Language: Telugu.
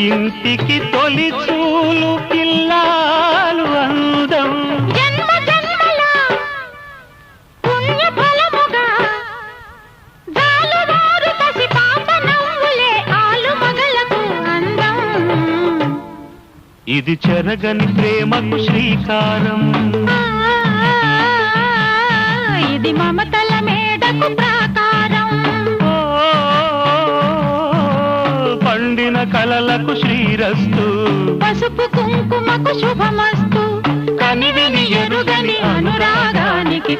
ఇంటికి తొలి చూలు పిల్లాలు అందం జన్మ జన్మల పుణ్య ఫలముగా జాలువారు పసి పాప నవ్వులే ఆలు మగలకు అందం. ఇది చెరగని ప్రేమకు శ్రీకారం, ఇది మమతల మేడకు ప్రాకారం. పండిన కలలకు శ్రీరస్తు, పసుపు కుంకుమకు శుభమస్తు. కనివిని ఎరుగని అనురాగానికి